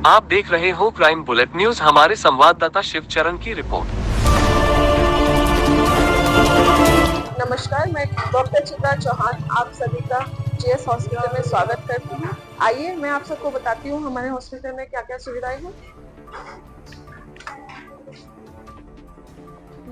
आप देख रहे हो क्राइम बुलेट न्यूज। हमारे संवाददाता शिव चरण की रिपोर्ट। नमस्कार, मैं डॉक्टर चित्रा चौहान आप सभी का जीएस हॉस्पिटल में स्वागत करती हूँ। आइए मैं आप सबको बताती हूँ हमारे हॉस्पिटल में क्या क्या सुविधाएं हैं।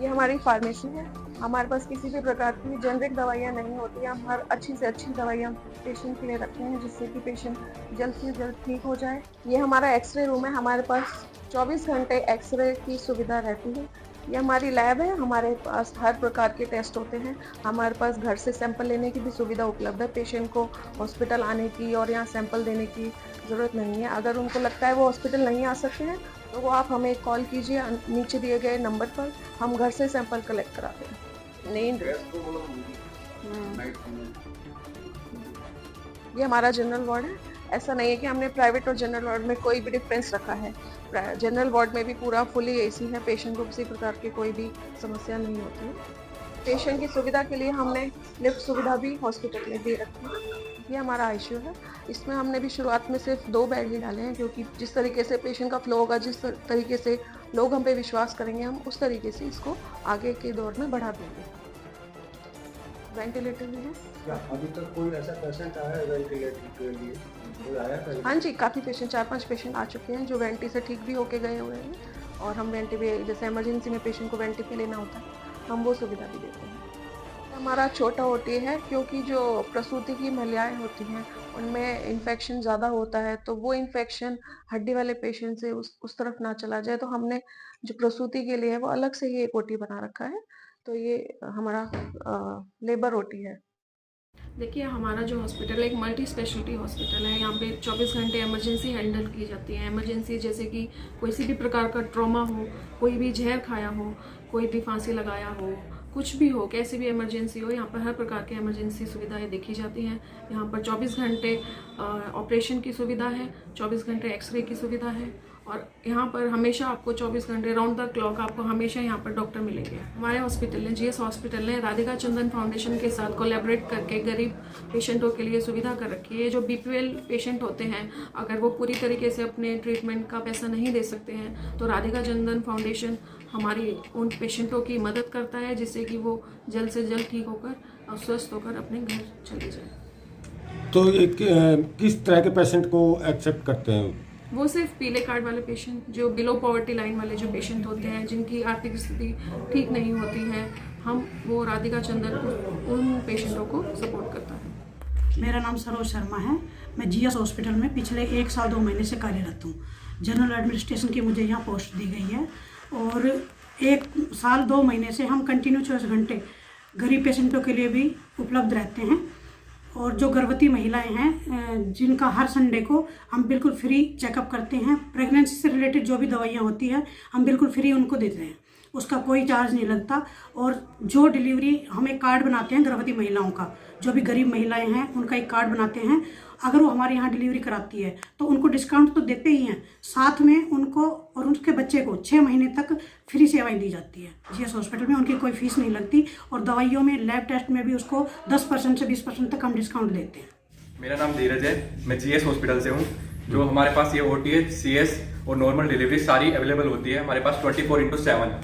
ये हमारी फार्मेसी है। हमारे पास किसी भी प्रकार की जेनरिक दवाइयाँ नहीं होती हैं। हम हर अच्छी से अच्छी दवाइयाँ पेशेंट के लिए रखते हैं जिससे कि पेशेंट जल्द से जल्द ठीक हो जाए। ये हमारा एक्सरे रूम है। हमारे पास 24 घंटे एक्सरे की सुविधा रहती है। ये हमारी लैब है। हमारे पास हर प्रकार के टेस्ट होते हैं। हमारे पास घर से सैंपल लेने की भी सुविधा उपलब्ध है। पेशेंट को हॉस्पिटल आने की और यहाँ सैंपल देने की ज़रूरत नहीं है। अगर उनको लगता है वो हॉस्पिटल नहीं आ सकते हैं तो वो आप हमें कॉल कीजिए नीचे दिए गए नंबर पर। हम घर से सैंपल कलेक्ट कराते हैं। नींद ये हमारा जनरल वार्ड है। ऐसा नहीं है कि हमने प्राइवेट और जनरल वार्ड में कोई भी डिफरेंस रखा है। जनरल वार्ड में भी पूरा फुली एसी है। पेशेंट को किसी प्रकार की कोई भी समस्या नहीं होती है। पेशेंट की सुविधा के लिए हमने लिफ्ट सुविधा भी हॉस्पिटल में दे रखी है। ये हमारा आईसीयू है। इसमें हमने भी शुरुआत में सिर्फ 2 बेड ही डाले हैं क्योंकि जिस तरीके से पेशेंट का फ्लो होगा, जिस तरीके से लोग हम पे विश्वास करेंगे, हम उस तरीके से इसको आगे के दौर में बढ़ा देंगे। वेंटिलेटर भी है। क्या अभी तक कोई ऐसा पेशेंट आया है वेंटिलेटर के लिए? कोई आया था? हाँ जी, काफ़ी पेशेंट 4-5 पेशेंट आ चुके हैं जो वेंटी से ठीक भी होके गए हुए हैं। और हम वेंटी भी, जैसे इमरजेंसी में पेशेंट को वेंटी पे लेना होता है, हम वो सुविधा भी देते हैं। हमारा छोटा ओटी है क्योंकि जो प्रसूति की महिलाएं होती हैं उनमें इन्फेक्शन ज़्यादा होता है, तो वो इन्फेक्शन हड्डी वाले पेशेंट से उस तरफ ना चला जाए, तो हमने जो प्रसूति के लिए है वो अलग से ही एक ओटी बना रखा है। तो ये हमारा लेबर ओटी है। देखिए, हमारा जो हॉस्पिटल है एक मल्टी स्पेशलिटी हॉस्पिटल है। यहाँ पे 24 घंटे इमरजेंसी हैंडल की जाती है। इमरजेंसी जैसे कि किसी भी प्रकार का ट्रॉमा हो, कोई भी जहर खाया हो, कोई भी फांसी लगाया हो, कुछ भी हो, कैसी भी इमरजेंसी हो, यहाँ पर हर प्रकार की इमरजेंसी सुविधाएं देखी जाती हैं। यहाँ पर 24 घंटे ऑपरेशन की सुविधा है, 24 घंटे एक्सरे की सुविधा है और यहाँ पर हमेशा आपको 24 घंटे राउंड द क्लॉक आपको हमेशा यहाँ पर डॉक्टर मिलेंगे। हमारे हॉस्पिटल ने, जीएस हॉस्पिटल ने राधिका चंदन फाउंडेशन के साथ कोलैबोरेट करके गरीब पेशेंटों के लिए सुविधा कर रखी है। जो बीपीएल पेशेंट होते हैं, अगर वो पूरी तरीके से अपने ट्रीटमेंट का पैसा नहीं दे सकते हैं तो राधिका चंदन फाउंडेशन हमारी उन पेशेंटों की मदद करता है जिससे कि वो जल्द से जल्द ठीक होकर और स्वस्थ होकर अपने घर चले जाए। तो किस तरह के पेशेंट को एक्सेप्ट करते हैं? वो सिर्फ पीले कार्ड वाले पेशेंट, जो बिलो पॉवर्टी लाइन वाले जो पेशेंट होते हैं, जिनकी आर्थिक स्थिति ठीक नहीं होती है, हम वो राधिका चंदन उन पेशेंटों को सपोर्ट करता है। मेरा नाम सरोज शर्मा है। मैं जीएस हॉस्पिटल में पिछले 1 साल 2 महीने से कार्यरत हूँ। जनरल एडमिनिस्ट्रेशन की मुझे यहाँ पोस्ट दी गई है और 1 साल 2 महीने से हम कंटिन्यू 24 घंटे गरीब पेशेंटों के लिए भी उपलब्ध रहते हैं। और जो गर्भवती महिलाएं हैं जिनका हर संडे को हम बिल्कुल फ्री चेकअप करते हैं। प्रेगनेंसी से रिलेटेड जो भी दवाइयाँ होती हैं हम बिल्कुल फ्री उनको देते हैं, उसका कोई चार्ज नहीं लगता। और जो डिलीवरी हम एक कार्ड बनाते हैं गर्भवती महिलाओं का, जो भी गरीब महिलाएं हैं उनका एक कार्ड बनाते हैं। अगर वो हमारे यहाँ डिलीवरी कराती है तो उनको डिस्काउंट तो देते ही हैं, साथ में उनको और उनके बच्चे को 6 महीने तक फ्री सेवाएं दी जाती है। जीएस हॉस्पिटल में उनकी कोई फीस नहीं लगती और दवाइयों में, लैब टेस्ट में भी उसको 10% से 20% तक हम डिस्काउंट देते हैं। मेरा नाम धीरज है, मैं जीएस हॉस्पिटल से हूँ। जो हमारे पास ये ओटी है, सीएस और नॉर्मल डिलीवरी सारी अवेलेबल होती है हमारे पास 24/7।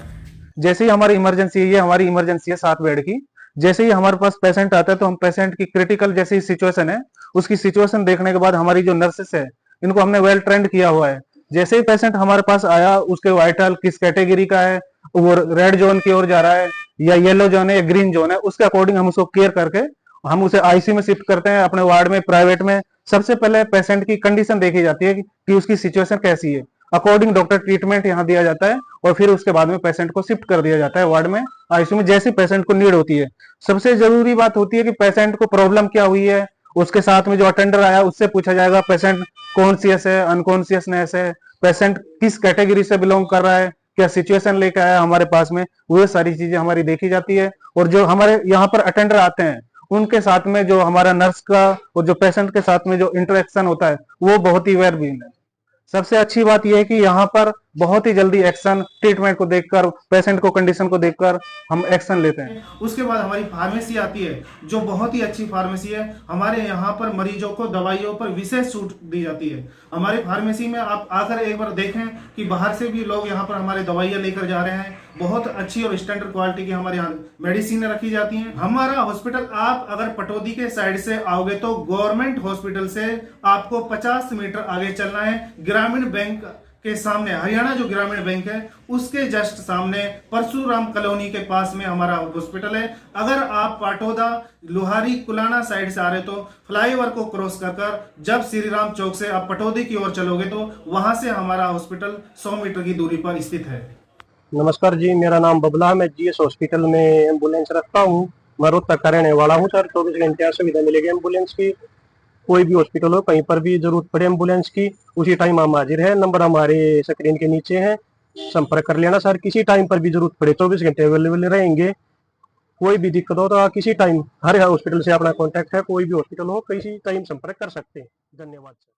जैसे ही हमारी इमरजेंसी है, ये हमारी इमरजेंसी है 7 बेड की। जैसे ही हमारे पास पेशेंट आता है तो हम पेशेंट की क्रिटिकल जैसी सिचुएशन है, उसकी सिचुएशन देखने के बाद हमारी जो नर्सेस है इनको हमने वेल ट्रेंड किया हुआ है। जैसे ही पेशेंट हमारे पास आया, उसके वाइटल किस कैटेगरी का है, वो रेड जोन की ओर जा रहा है या येलो जोन है या ग्रीन जोन है, उसके अकॉर्डिंग हम उसको केयर करके हम उसे आईसीयू में शिफ्ट करते हैं। अपने वार्ड में, प्राइवेट में सबसे पहले पेशेंट की कंडीशन देखी जाती है कि उसकी सिचुएशन कैसी है। अकॉर्डिंग डॉक्टर ट्रीटमेंट यहाँ दिया जाता है और फिर उसके बाद में पेशेंट को शिफ्ट कर दिया जाता है वार्ड में, आईसीयू में, जैसे पेशेंट को नीड होती है। सबसे जरूरी बात होती है कि पेशेंट को प्रॉब्लम क्या हुई है, उसके साथ में जो अटेंडर आया उससे पूछा जाएगा पेशेंट कॉन्शियस है, अनकॉन्शियसनेस है, पेशेंट किस कैटेगरी से बिलोंग कर रहा है, क्या सिचुएशन लेकर आया हमारे पास में, वो सारी चीजें हमारी देखी जाती है। और जो हमारे यहाँ पर अटेंडर आते हैं उनके साथ में जो हमारा नर्स का और जो पेशेंट के साथ में जो इंटरेक्शन होता है वो बहुत ही वेल बीन है। सबसे अच्छी बात यह है कि यहाँ पर बहुत ही जल्दी एक्शन, ट्रीटमेंट को देखकर, पेशेंट को कंडीशन को देखकर हम एक्शन लेते हैं। उसके बाद हमारी फार्मेसी आती है जो बहुत ही अच्छी फार्मेसी है। हमारे यहाँ पर मरीजों को दवाइयों पर विशेष छूट दी जाती है। हमारी फार्मेसी में आप आकर एक बार देखें कि बाहर से भी लोग यहाँ पर हमारे दवाइयाँ लेकर जा रहे हैं। बहुत अच्छी और स्टैंडर्ड क्वालिटी की हमारे यहाँ मेडिसिन रखी जाती हैं। हमारा हॉस्पिटल, आप अगर पटौदी के साइड से आओगे तो गवर्नमेंट हॉस्पिटल से आपको 50 मीटर आगे चलना है। ग्रामीण बैंक के सामने, हरियाणा जो ग्रामीण बैंक है उसके जस्ट सामने परशुराम कॉलोनी के पास में हमारा हॉस्पिटल है। अगर आप पाटोदा, लोहारी, कुलाना साइड से आ रहे तो फ्लाईओवर को क्रॉस कर जब श्री राम चौक से आप पटौदी की ओर चलोगे तो वहां से हमारा हॉस्पिटल 100 मीटर की दूरी पर स्थित है। नमस्कार जी, मेरा नाम बबला है। मैं जीएस हॉस्पिटल में एम्बुलेंस रखता हूँ। मैं रोहतक का रहने वाला हूँ सर। 24 घंटे सुविधा मिलेगी एम्बुलेंस की। कोई भी हॉस्पिटल हो, कहीं पर भी जरूरत पड़े एम्बुलेंस की, उसी टाइम हम हाजिर है। नंबर हमारे स्क्रीन के नीचे है, संपर्क कर लेना सर। किसी टाइम पर भी जरूरत पड़े 24 घंटे अवेलेबल रहेंगे। कोई भी दिक्कत हो तो किसी टाइम हर हॉस्पिटल से अपना कॉन्टैक्ट है। कोई भी हॉस्पिटल हो, किसी टाइम संपर्क कर सकते हैं। धन्यवाद सर।